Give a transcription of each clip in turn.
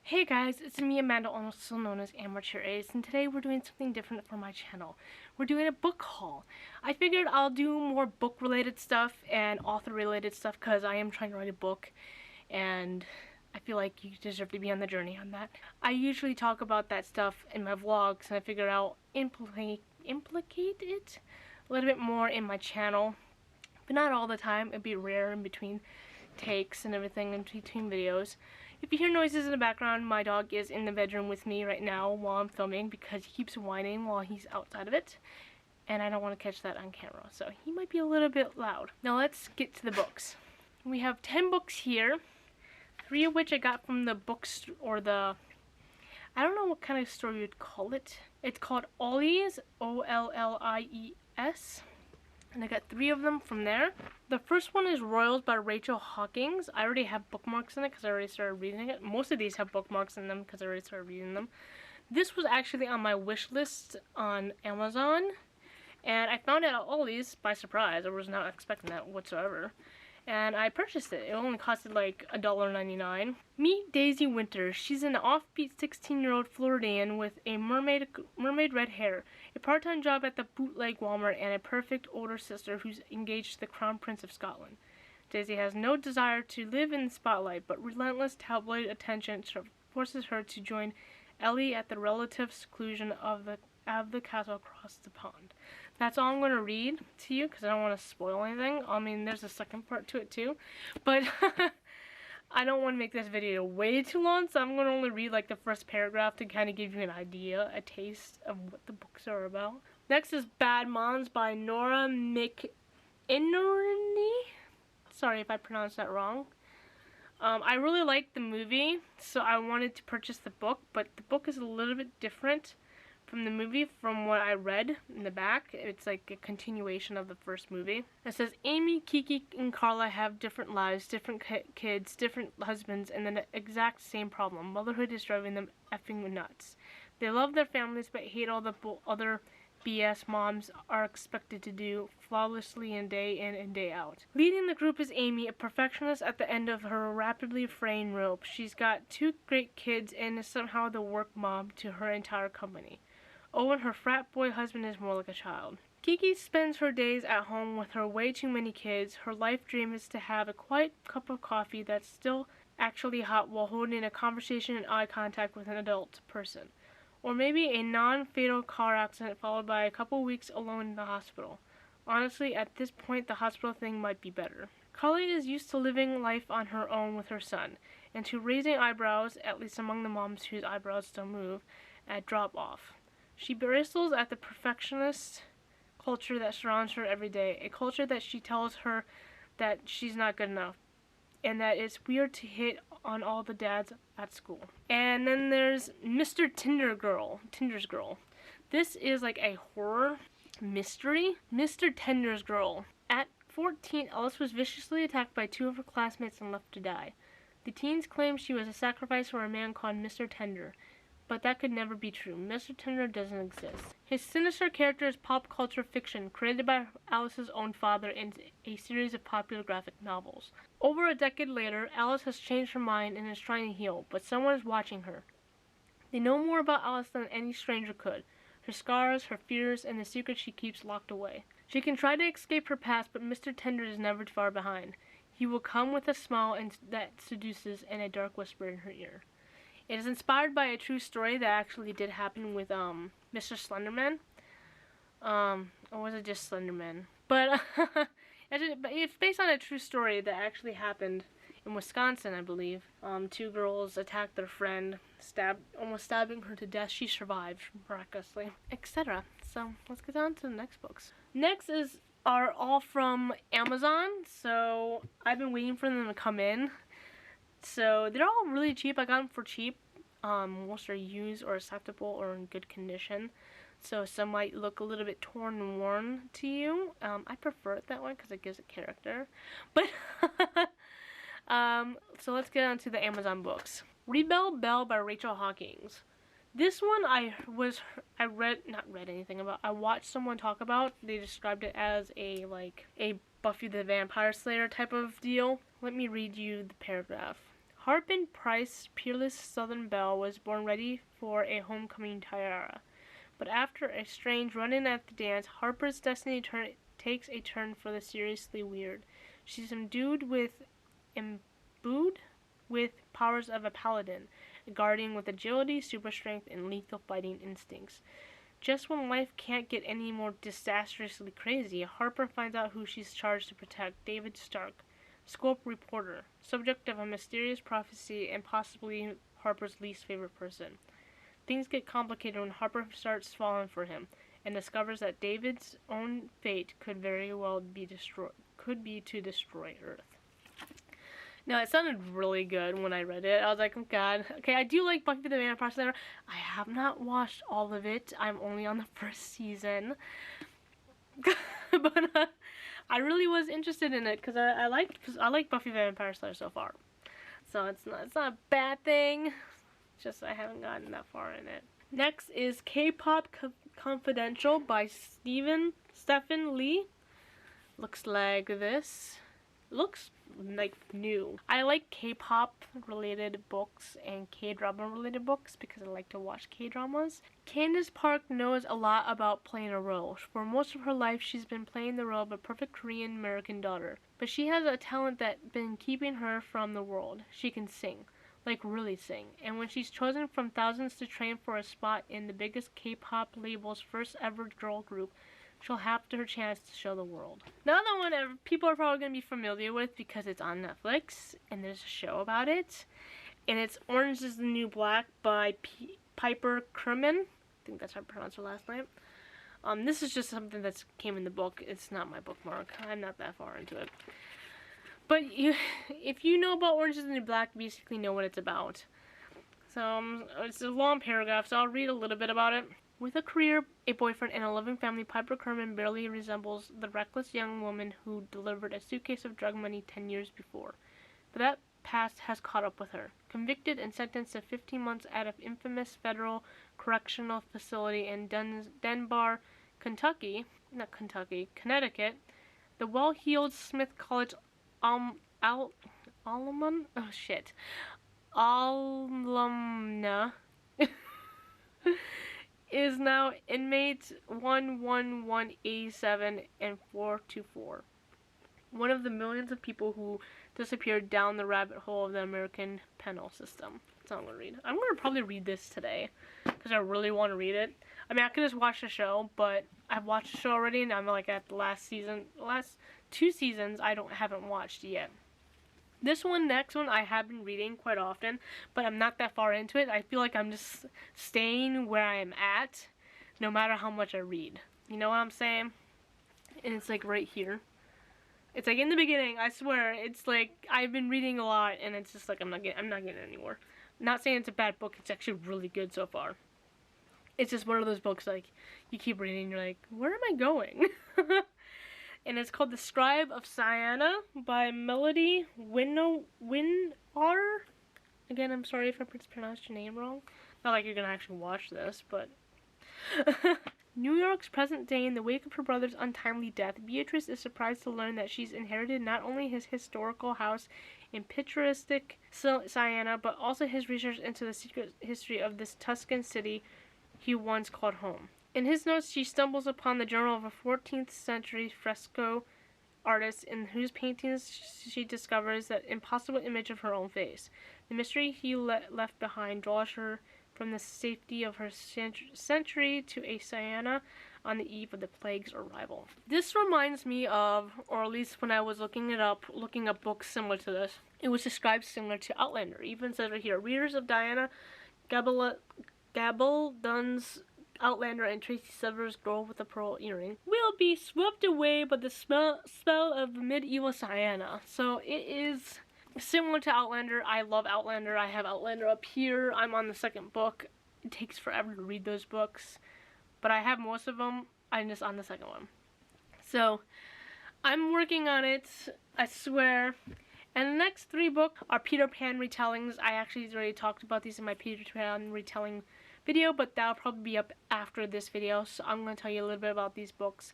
Hey guys, it's me Amanda, also known as Amateur Ace, and today we're doing something different for my channel. We're doing a book haul. I figured I'll do more book related stuff and author related stuff because I am trying to write a book and I feel like you deserve to be on the journey on that. I usually talk about that stuff in my vlogs and I figured I'll implicate it a little bit more in my channel, but not all the time. It'd be rare in between takes and everything, in between videos. If you hear noises in the background, my dog is in the bedroom with me right now while I'm filming because he keeps whining while he's outside of it, and I don't want to catch that on camera, so he might be a little bit loud. Now let's get to the books. We have 10 books here, 3 of which I got from the books, or the, I don't know what kind of store you'd call it. It's called Ollies, Ollies. And I got 3 of them from there. The first one is Royals by Rachel Hawkings. I already have bookmarks in it because I already started reading it. Most of these have bookmarks in them because I already started reading them. This was actually on my wish list on Amazon. And I found it at Ollie's by surprise. I was not expecting that whatsoever. And I purchased it. It only costed like $1.99. Meet Daisy Winters. She's an offbeat 16-year-old Floridian with a mermaid red hair, a part-time job at the bootleg Walmart, and a perfect older sister who's engaged to the Crown Prince of Scotland. Daisy has no desire to live in the spotlight, but relentless tabloid attention forces her to join Ellie at the relative seclusion of the castle across the pond. That's all I'm going to read to you because I don't want to spoil anything. I mean, there's a second part to it too, but I don't want to make this video way too long, so I'm going to only read like the first paragraph to kind of give you an idea, a taste of what the books are about. Next is Bad Moms by Nora Mc. Sorry if I pronounced that wrong. I really liked the movie, so I wanted to purchase the book, but the book is a little bit different from the movie from what I read in the back. It's like a continuation of the first movie. It says, Amy, Kiki, and Carla have different lives, different kids, different husbands, and the exact same problem. Motherhood is driving them effing nuts. They love their families but hate all the other BS moms are expected to do flawlessly in and day out. Leading the group is Amy, a perfectionist at the end of her rapidly fraying rope. She's got 2 great kids and is somehow the work mom to her entire company. Owen, her frat boy husband, is more like a child. Kiki spends her days at home with her way too many kids. Her life dream is to have a quiet cup of coffee that's still actually hot while holding a conversation and eye contact with an adult person. Or maybe a non-fatal car accident followed by a couple weeks alone in the hospital. Honestly, at this point, the hospital thing might be better. Carly is used to living life on her own with her son, and to raising eyebrows, at least among the moms whose eyebrows still move, at drop-off. She bristles at the perfectionist culture that surrounds her every day, a culture that she tells her that she's not good enough, and that it's weird to hit on all the dads at school. And then there's Mr. Tinder's Girl. This is like a horror mystery. Mr. Tinder's Girl. At 14, Alice was viciously attacked by 2 of her classmates and left to die. The teens claimed she was a sacrifice for a man called Mr. Tender. But that could never be true. Mr. Tender doesn't exist. His sinister character is pop culture fiction created by Alice's own father in a series of popular graphic novels. Over a decade later, Alice has changed her mind and is trying to heal, but someone is watching her. They know more about Alice than any stranger could. Her scars, her fears, and the secrets she keeps locked away. She can try to escape her past, but Mr. Tender is never far behind. He will come with a smile that seduces and a dark whisper in her ear. It is inspired by a true story that actually did happen with Mr. Slenderman. Or was it just Slenderman? But it's based on a true story that actually happened in Wisconsin, I believe. 2 girls attacked their friend, almost stabbing her to death. She survived miraculously, etc. So let's get on to the next books. Next are all from Amazon. So I've been waiting for them to come in. So they're all really cheap. I got them for cheap. Most are used or acceptable or in good condition. So some might look a little bit torn and worn to you. I prefer it that way because it gives it character. But so let's get on to the Amazon books. Rebel Belle by Rachel Hawkings. This one not read anything about. I watched someone talk about. They described it as a Buffy the Vampire Slayer type of deal. Let me read you the paragraph. Harpen Price, peerless Southern belle, was born ready for a homecoming tiara. But after a strange run-in at the dance, Harper's destiny takes a turn for the seriously weird. She's imbued with powers of a paladin, a guardian with agility, super strength, and lethal fighting instincts. Just when life can't get any more disastrously crazy, Harper finds out who she's charged to protect: David Stark, Scope reporter, subject of a mysterious prophecy and possibly Harper's least favorite person. Things get complicated when Harper starts falling for him and discovers that David's own fate could very well be to destroy Earth. Now, it sounded really good when I read it. I was like, oh god. Okay, I do like Buffy the Vampire Slayer. I have not watched all of it. I'm only on the first season. But I really was interested in it because I like Buffy the Vampire Slayer so far. So it's not a bad thing. It's just I haven't gotten that far in it. Next is K-Pop Confidential by Stephen Lee. Looks like this. Looks like new. I like K-pop related books and K-drama related books because I like to watch K-dramas. Candace Park knows a lot about playing a role. For most of her life, she's been playing the role of a perfect Korean American daughter. But she has a talent that's been keeping her from the world. She can sing. Like really sing. And when she's chosen from thousands to train for a spot in the biggest K-pop label's first ever girl group, she'll have her chance to show the world. Another one people are probably going to be familiar with because it's on Netflix and there's a show about it. And it's Orange is the New Black by Piper Kerman. I think that's how I pronounce her last name. This is just something that came in the book. It's not my bookmark. I'm not that far into it. But if you know about Orange is the New Black, you basically know what it's about. So it's a long paragraph, so I'll read a little bit about it. With a career, a boyfriend, and a loving family, Piper Kerman barely resembles the reckless young woman who delivered a suitcase of drug money 10 years before. But that past has caught up with her. Convicted and sentenced to 15 months at an infamous federal correctional facility in Denbar, Connecticut, the well-heeled Smith College alumna is now inmates 11187 and 424. One of the millions of people who disappeared down the rabbit hole of the American penal system. That's all I'm going to read. I'm going to probably read this today because I really want to read it. I mean, I could just watch the show, but I've watched the show already and I'm like at the last 2 seasons I haven't watched yet. This next one, I have been reading quite often, but I'm not that far into it. I feel like I'm just staying where I am at, no matter how much I read. You know what I'm saying? And it's like right here. It's like in the beginning, I swear, it's like I've been reading a lot, and it's just like I'm not getting anywhere. Not saying it's a bad book, it's actually really good so far. It's just one of those books like you keep reading, and you're like, where am I going? And it's called The Scribe of Siena by Melody Winnar. Again, I'm sorry if I pronounced your name wrong. Not like you're gonna actually watch this, but New York's present day, in the wake of her brother's untimely death, Beatrice is surprised to learn that she's inherited not only his historical house in picturesque Siena, but also his research into the secret history of this Tuscan city he once called home. In his notes, she stumbles upon the journal of a 14th century fresco artist in whose paintings she discovers that impossible image of her own face. The mystery he left behind draws her from the safety of her century to a Siena on the eve of the plague's arrival. This reminds me of, or at least when I was looking up books similar to this, it was described similar to Outlander. It even says right here, readers of Diana Gabaldon's Outlander and Tracy Silver's Girl with a Pearl Earring will be swept away by the spell of medieval Siena. So it is similar to Outlander. I love Outlander. I have Outlander up here. I'm on the second book. It takes forever to read those books, but I have most of them. I'm just on the second one. So I'm working on it, I swear. And the next 3 books are Peter Pan Retellings. I actually already talked about these in my Peter Pan Retelling video, but that'll probably be up after this video, so I'm going to tell you a little bit about these books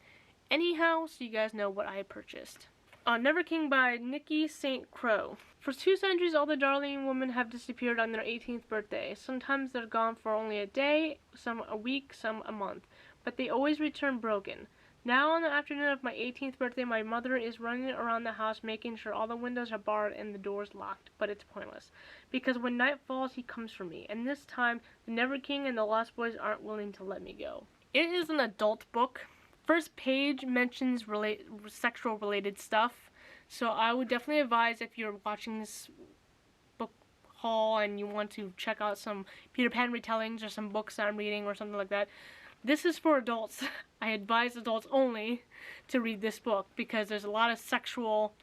anyhow, so you guys know what I purchased. Never King by Nikki St. Crow. For 2 centuries, all the Darling women have disappeared on their 18th birthday. Sometimes they're gone for only a day, some a week, some a month. But they always return broken. Now, on the afternoon of my 18th birthday, my mother is running around the house making sure all the windows are barred and the doors locked. But it's pointless. Because when night falls, he comes for me. And this time, the Never King and the Lost Boys aren't willing to let me go. It is an adult book. First page mentions sexual related stuff. So I would definitely advise, if you're watching this book haul and you want to check out some Peter Pan retellings or some books that I'm reading or something like that, this is for adults. I advise adults only to read this book because there's a lot of sexual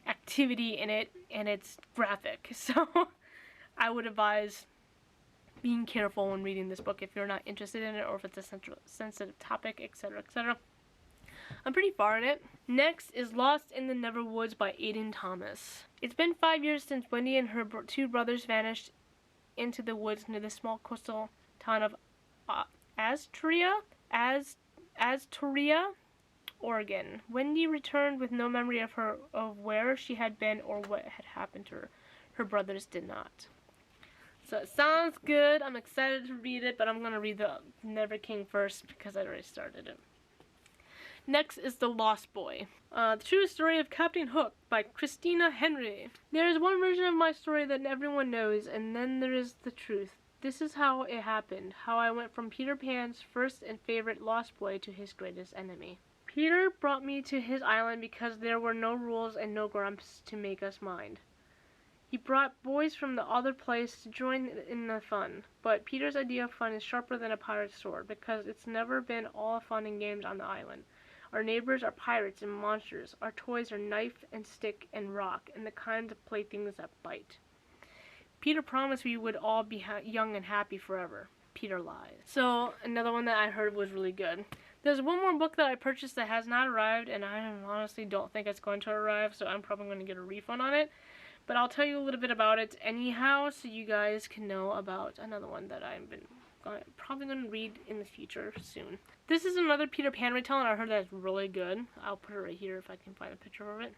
activity in it and it's graphic. So I would advise being careful when reading this book if you're not interested in it or if it's a sensitive topic, etc., etc. I'm pretty far in it. Next is Lost in the Neverwoods by Aiden Thomas. It's been 5 years since Wendy and her 2 brothers vanished into the woods near the small coastal town of Astoria, Oregon. Wendy returned with no memory of where she had been or what had happened to her. Her brothers did not. So it sounds good. I'm excited to read it, but I'm going to read the Never King first because I already started it. Next is The Lost Boy. The True Story of Captain Hook by Christina Henry. There is one version of my story that everyone knows, and then there is the truth. This is how it happened, how I went from Peter Pan's first and favorite lost boy to his greatest enemy. Peter brought me to his island because there were no rules and no grumps to make us mind. He brought boys from the other place to join in the fun, but Peter's idea of fun is sharper than a pirate's sword because it's never been all fun and games on the island. Our neighbors are pirates and monsters. Our toys are knife and stick and rock and the kinds of playthings that bite. Peter promised we would all be young and happy forever. Peter lies. So, another one that I heard was really good. There's one more book that I purchased that has not arrived, and I honestly don't think it's going to arrive, so I'm probably going to get a refund on it. But I'll tell you a little bit about it anyhow, so you guys can know about another one that I've been probably going to read in the future soon. This is another Peter Pan retelling. I heard that's really good. I'll put it right here if I can find a picture of it.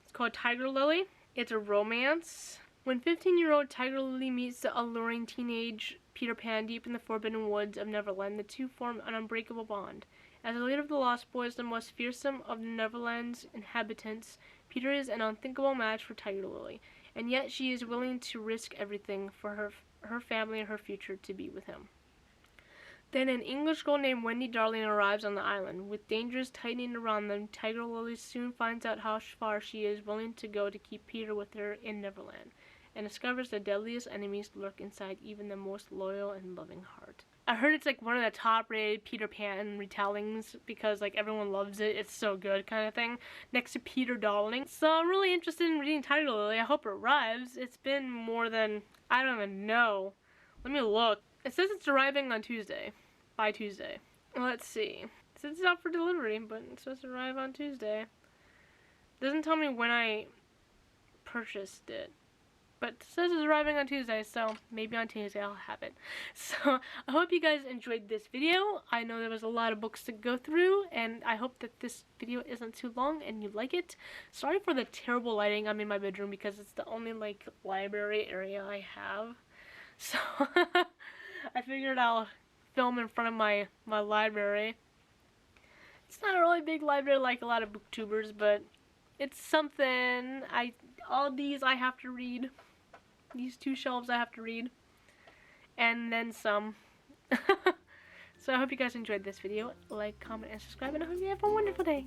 It's called Tiger Lily. It's a romance. When 15-year-old Tiger Lily meets the alluring teenage Peter Pan deep in the forbidden woods of Neverland, the two form an unbreakable bond. As the leader of the Lost Boys, the most fearsome of Neverland's inhabitants, Peter is an unthinkable match for Tiger Lily, and yet she is willing to risk everything for her family and her future to be with him. Then an English girl named Wendy Darling arrives on the island. With dangers tightening around them, Tiger Lily soon finds out how far she is willing to go to keep Peter with her in Neverland, and discovers the deadliest enemies lurk inside even the most loyal and loving heart. I heard it's like one of the top-rated Peter Pan retellings because like everyone loves it. It's so good kind of thing. Next to Peter Darling. So I'm really interested in reading Tiger Lily. I hope it arrives. It's been more than, I don't even know. Let me look. It says it's arriving on Tuesday. By Tuesday. Let's see. It says it's out for delivery, but it's supposed to arrive on Tuesday. It doesn't tell me when I purchased it. But it says it's arriving on Tuesday, so maybe on Tuesday I'll have it. So I hope you guys enjoyed this video. I know there was a lot of books to go through, and I hope that this video isn't too long and you like it. Sorry for the terrible lighting. I'm in my bedroom because it's the only like library area I have. So I figured I'll film in front of my library. It's not a really big library like a lot of booktubers, but it's something. All these I have to read. These 2 shelves I have to read. And then some. So I hope you guys enjoyed this video. Like, comment, and subscribe, and I hope you have a wonderful day.